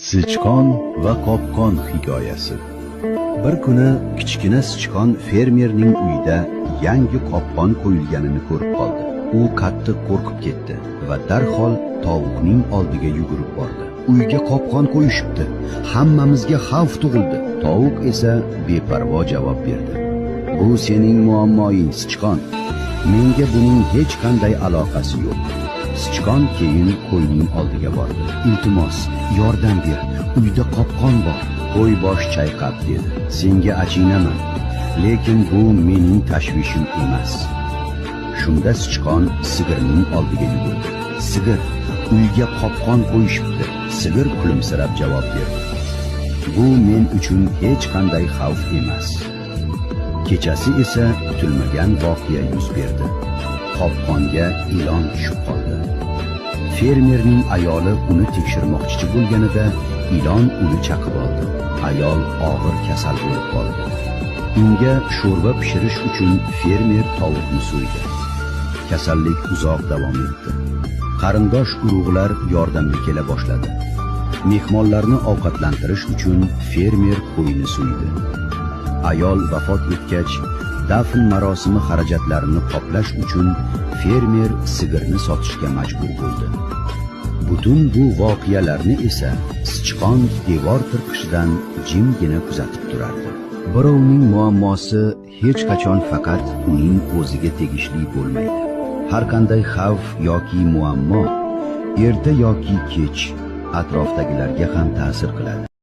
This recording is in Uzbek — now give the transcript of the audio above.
Sichqon va qopqon hikoyasi. Bir kuni kichkina sichqon fermerning uyida yangi qopqon qo'yilganini ko'rib qoldi. U qattiq qo'rqib ketdi va darhol tovuqning oldiga yugurib bordi. Uyga qopqon qo'yishibdi. Hammamizga xavf tug'ildi. Tovuq esa beparvo javob berdi. Bu sening muammoing, sichqon. Menga buning hech qanday aloqasi yo'q. Sichqon keyin qo'yning oldiga bordi. Iltimos, yordam ber. Uyda qopqon bor. Qo'y bosh chayqab dedi. Senga achinaman, lekin bu mening tashvishim emas. Shunda sichqon sigirning oldiga yugurdi. Sigir, uyga qopqon qo'yishibdi. Sigir kulimsirab javob berdi. Bu men uchun hech qanday xavf emas. Kechasi esa kutilmagan voqea yuz berdi. Qopqonga ilon tushib qoldi. Fermerning ayoli uni tekshirmoqchi bo'lganida ilon uni chaqib oldi. Ayol og'ir kasal bo'lib qoldi. Unga sho'rva pishirish uchun fermer tovuqni so'ydi. Kasallik uzoq davom etdi. Qarindosh urug'lar yordamga kela boshladi. Mehmonlarni ovqatlantirish uchun fermer qo'yni so'ydi. Ayol vafot etgach, dafn marosimi xarajatlarini qoplash uchun fermer sigirni sotishga majbur bo'ldi. Butun bu voqealarni esa sichqon devor tirqishidan jimgina kuzatib turardi. Birovning muammosi hech qachon faqat uning o'ziga tegishli bo'lmaydi. Har qanday xavf yoki muammo erta yoki kech atrofdagilarga ham ta'sir qiladi.